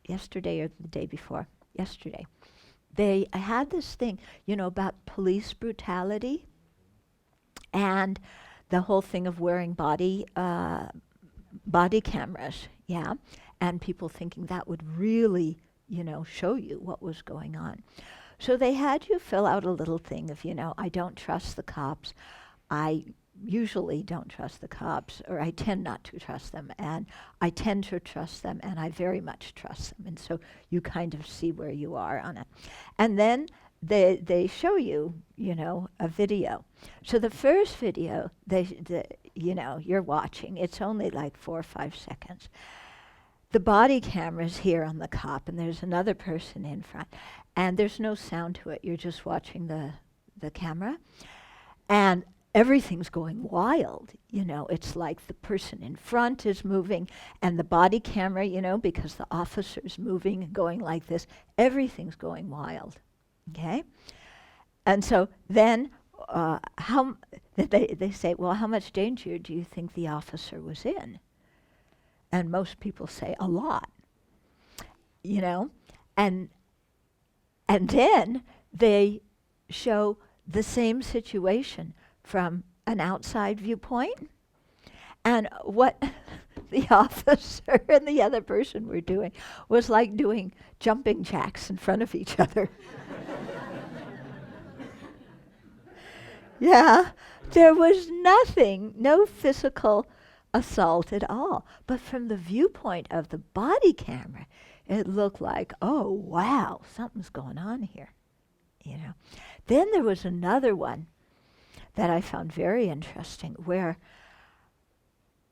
Speaker 1: yesterday or the day before, yesterday, they had this thing, about police brutality and the whole thing of wearing body cameras, yeah, and people thinking that would really, show you what was going on. So they had you fill out a little thing of, I don't trust the cops. I usually don't trust the cops, or I tend not to trust them, and I tend to trust them, and I very much trust them. And so you kind of see where you are on it. And then they show you, a video. So the first video, you're watching, it's only like 4 or 5 seconds. The body camera's here on the cop, and there's another person in front, and there's no sound to it. You're just watching the camera, and everything's going wild. It's like the person in front is moving, and the body camera, because the officer's moving and going like this, everything's going wild. Okay? And so then they say, well, how much danger do you think the officer was in? And most people say a lot. And then they show the same situation from an outside viewpoint. And what the officer and the other person were doing was like doing jumping jacks in front of each other. Yeah, there was nothing, no physical assault at all. But from the viewpoint of the body camera, it looked like, oh, wow, something's going on here. Then there was another one that I found very interesting where,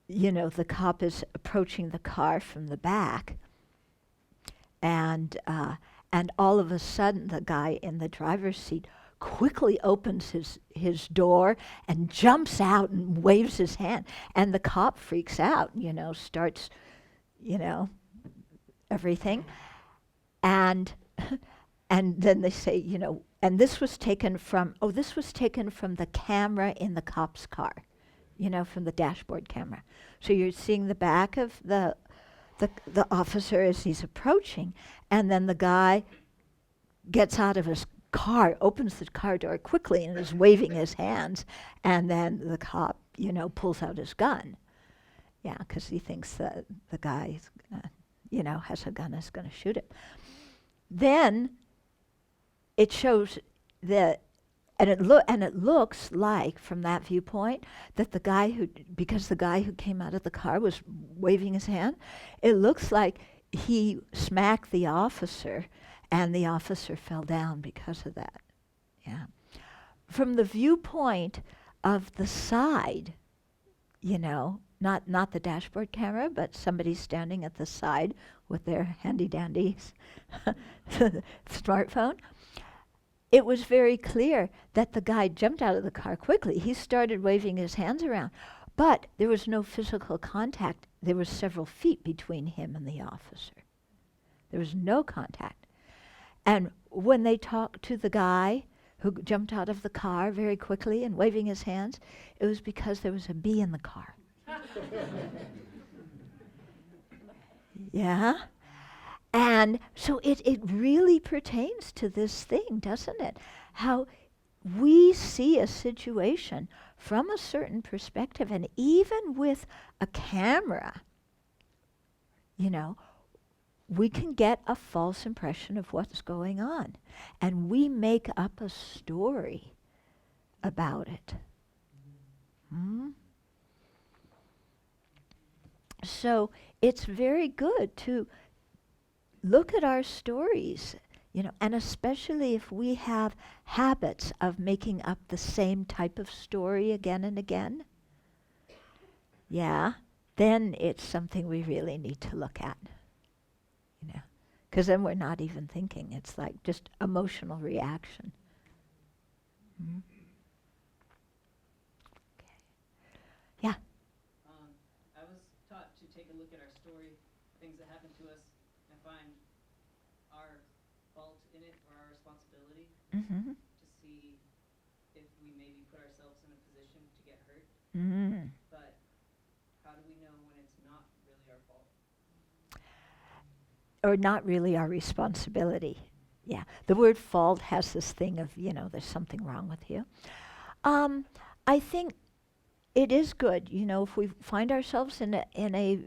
Speaker 1: the cop is approaching the car from the back, and all of a sudden the guy in the driver's seat quickly opens his door and jumps out and waves his hand. And the cop freaks out, starts, everything. And and then they say, and this was taken from the camera in the cop's car, from the dashboard camera. So you're seeing the back of the officer as he's approaching, and then the guy gets out of his car, opens the car door quickly and is waving his hands, and then the cop, pulls out his gun. Yeah, because he thinks that the guy, has a gun, is going to shoot him. Then it shows that, and it looks like, from that viewpoint, that because the guy who came out of the car was waving his hand, it looks like he smacked the officer, and the officer fell down because of that. Yeah. From the viewpoint of the side, not the dashboard camera, but somebody standing at the side with their handy-dandy smartphone, it was very clear that the guy jumped out of the car quickly. He started waving his hands around, but there was no physical contact. There was several feet between him and the officer. There was no contact. And when they talked to the guy who jumped out of the car very quickly and waving his hands, it was because there was a bee in the car. Yeah? And so it really pertains to this thing, doesn't it? How we see a situation from a certain perspective, and even with a camera, we can get a false impression of what's going on. And we make up a story about it. So it's very good to look at our stories, and especially if we have habits of making up the same type of story again and again, then it's something we really need to look at. Because then we're not even thinking. It's like just emotional reaction. Okay. Yeah.
Speaker 3: I was taught to take a look at our story, things that happen to us, and find our fault in it or our responsibility to see if we maybe put ourselves in a position to get hurt. But how do we know when it's not really our fault?
Speaker 1: Or not really our responsibility. Yeah. The word fault has this thing of, there's something wrong with you. I think it is good, if we find ourselves in a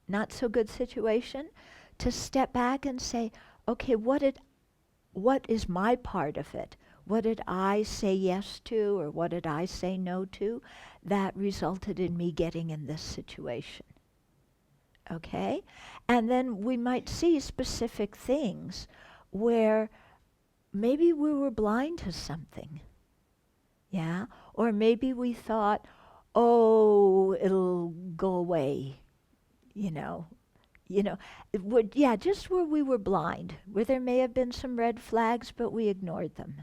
Speaker 1: not so good situation, to step back and say, okay, what is my part of it? What did I say yes to, or what did I say no to that resulted in me getting in this situation? Okay? And then we might see specific things where maybe we were blind to something. Yeah? Or maybe we thought, oh, it'll go away. Just where we were blind, where there may have been some red flags, but we ignored them.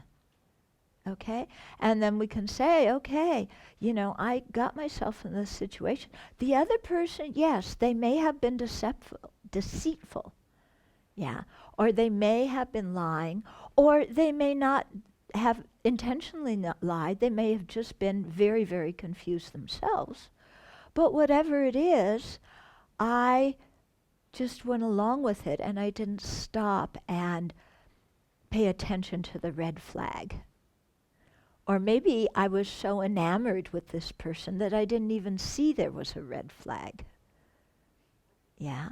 Speaker 1: Okay? And then we can say, okay, I got myself in this situation. The other person, yes, they may have been deceitful. Yeah. Or they may have been lying, or they may not have intentionally not lied. They may have just been very, very confused themselves. But whatever it is, I just went along with it, and I didn't stop and pay attention to the red flag. Or maybe I was so enamored with this person that I didn't even see there was a red flag. Yeah.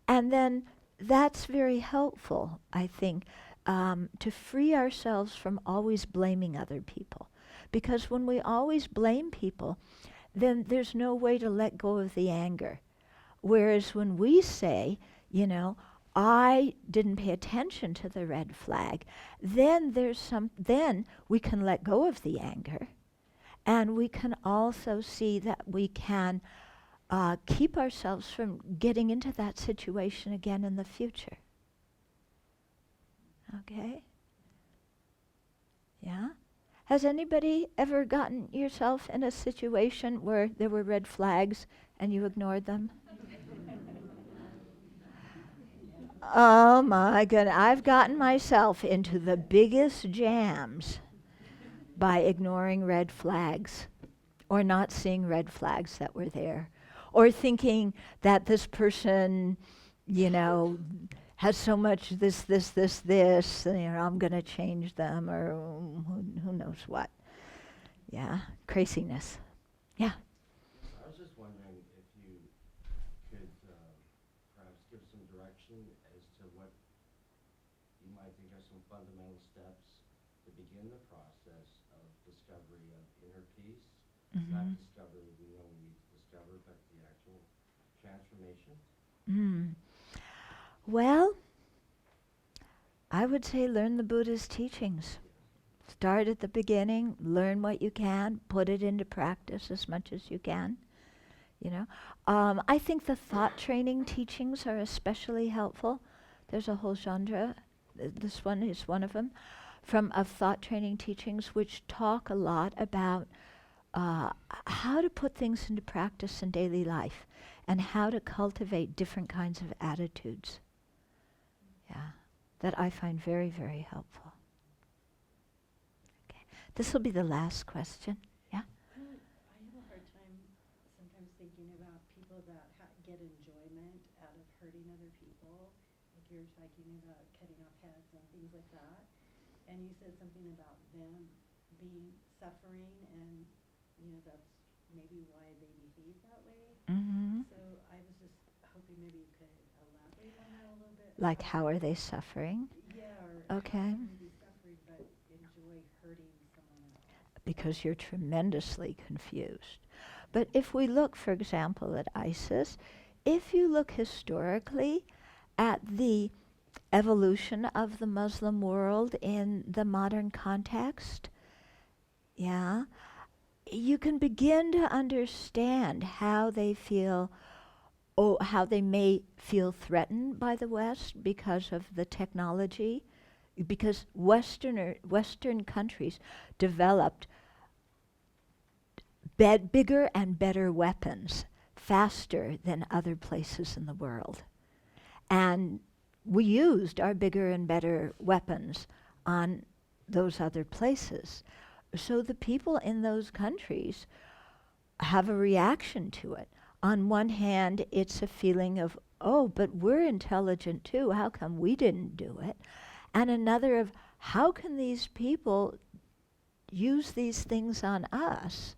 Speaker 1: And then that's very helpful, I think, to free ourselves from always blaming other people. Because when we always blame people, then there's no way to let go of the anger. Whereas when we say, I didn't pay attention to the red flag, then then we can let go of the anger, and we can also see that we can keep ourselves from getting into that situation again in the future. Okay? Yeah? Has anybody ever gotten yourself in a situation where there were red flags and you ignored them? Oh my goodness, I've gotten myself into the biggest jams by ignoring red flags or not seeing red flags that were there or thinking that this person, you know, has so much this, and, you know, I'm going to change them or who knows what. Yeah, craziness. Yeah.
Speaker 4: I was just wondering if you could perhaps give some direction as to what you might think are some fundamental steps to begin the process of discovery of inner peace. Not discovery, we know we need to discover, but the actual transformation.
Speaker 1: Well, I would say learn the Buddha's teachings. Start at the beginning, learn what you can, put it into practice as much as you can. You know, I think the thought training teachings are especially helpful. There's a whole genre. This one is one of them, of thought training teachings, which talk a lot about how to put things into practice in daily life and how to cultivate different kinds of attitudes. Yeah, that I find very, very helpful. Okay, this will be the last question. Yeah.
Speaker 5: I have a hard time sometimes thinking about people that get enjoyment out of hurting other people. Like you're talking about cutting off heads and things like that. And you said something about them being suffering, and you know that's maybe why they behave that way. So I was just hoping maybe you could elaborate on that a little bit.
Speaker 1: Like, how are they suffering?
Speaker 5: Yeah, or
Speaker 1: Okay.
Speaker 5: how can they be suffering but enjoy hurting someone else?
Speaker 1: Because you're tremendously confused. But if we look, for example, at ISIS, if you look historically at the evolution of the Muslim world in the modern context, yeah, you can begin to understand how they feel, or how they may feel threatened by the West because of the technology, because Western countries developed bigger and better weapons faster than other places in the world. And we used our bigger and better weapons on those other places. So the people in those countries have a reaction to it. On one hand, it's a feeling of, oh, but we're intelligent too. How come we didn't do it? And another of, how can these people use these things on us?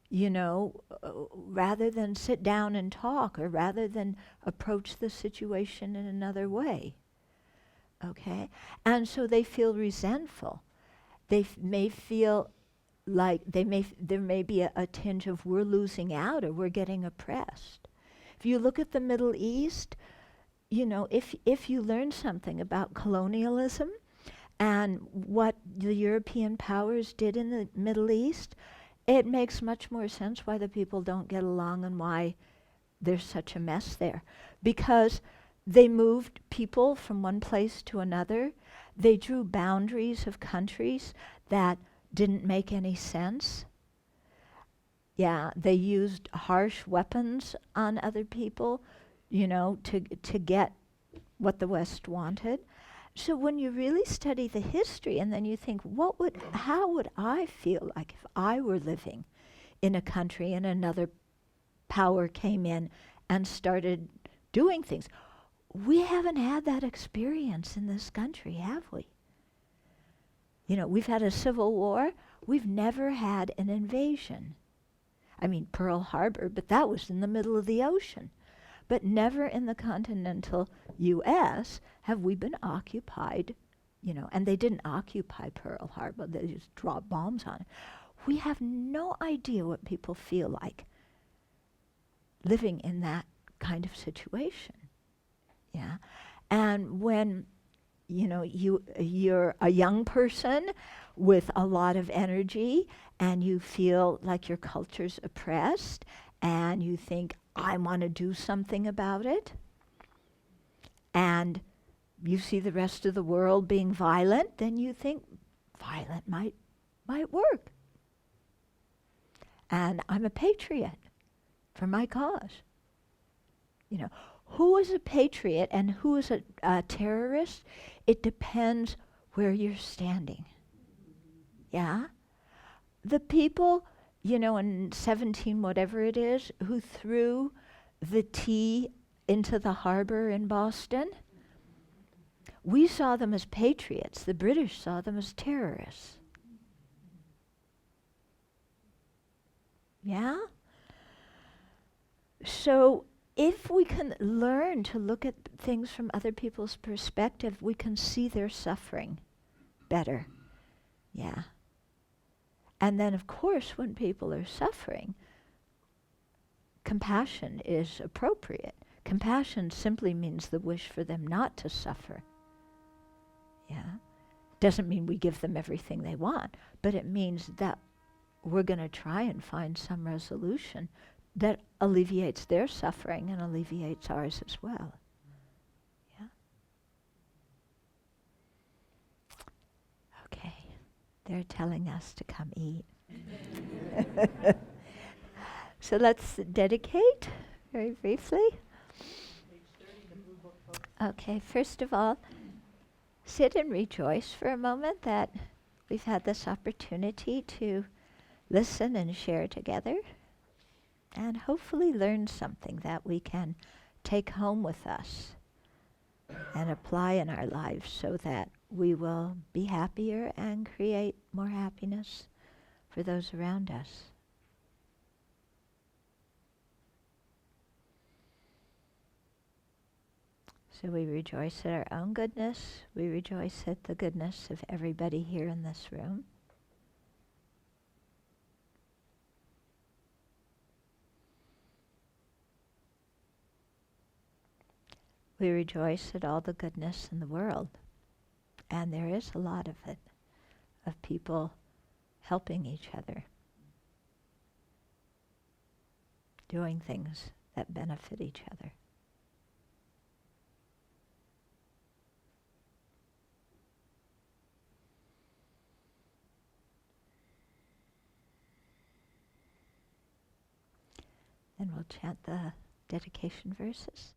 Speaker 1: You know, rather than sit down and talk, or rather than approach the situation in another way. Okay? And so they feel resentful. They may feel like there may be a tinge of we're losing out or we're getting oppressed. If you look at the Middle East, you know, if you learn something about colonialism and what the European powers did in the Middle East, it makes much more sense why the people don't get along and why there's such a mess there. Because they moved people from one place to another. They drew boundaries of countries that didn't make any sense. Yeah, they used harsh weapons on other people, you know, to get what the West wanted. So when you really study the history and then you think, how would I feel like if I were living in a country and another power came in and started doing things? We haven't had that experience in this country, have we? You know, we've had a civil war. We've never had an invasion. I mean, Pearl Harbor, but that was in the middle of the ocean. But never in the continental U.S. have we been occupied, you know, and they didn't occupy Pearl Harbor. They just dropped bombs on it. We have no idea what people feel like living in that kind of situation. Yeah. And when, you know, you're a young person with a lot of energy and you feel like your culture's oppressed and you think, I want to do something about it, and you see the rest of the world being violent, then you think violent might work. And I'm a patriot for my cause. You know, who is a patriot and who is a terrorist, it depends where you're standing. Yeah? The people, in 17 whatever it is, who threw the tea into the harbor in Boston, we saw them as patriots. The British saw them as terrorists. Yeah? So if we can learn to look at things from other people's perspective, we can see their suffering better. Yeah. And then, of course, when people are suffering, compassion is appropriate. Compassion simply means the wish for them not to suffer. Yeah. Doesn't mean we give them everything they want, but it means that we're going to try and find some resolution that alleviates their suffering and alleviates ours as well. Yeah. Okay. They're telling us to come eat. So let's dedicate very briefly. Okay, first of all, sit and rejoice for a moment that we've had this opportunity to listen and share together and hopefully learn something that we can take home with us and apply in our lives so that we will be happier and create more happiness for those around us. So we rejoice at our own goodness. We rejoice at the goodness of everybody here in this room. We rejoice at all the goodness in the world. And there is a lot of it, of people helping each other, doing things that benefit each other. Then we'll chant the dedication verses.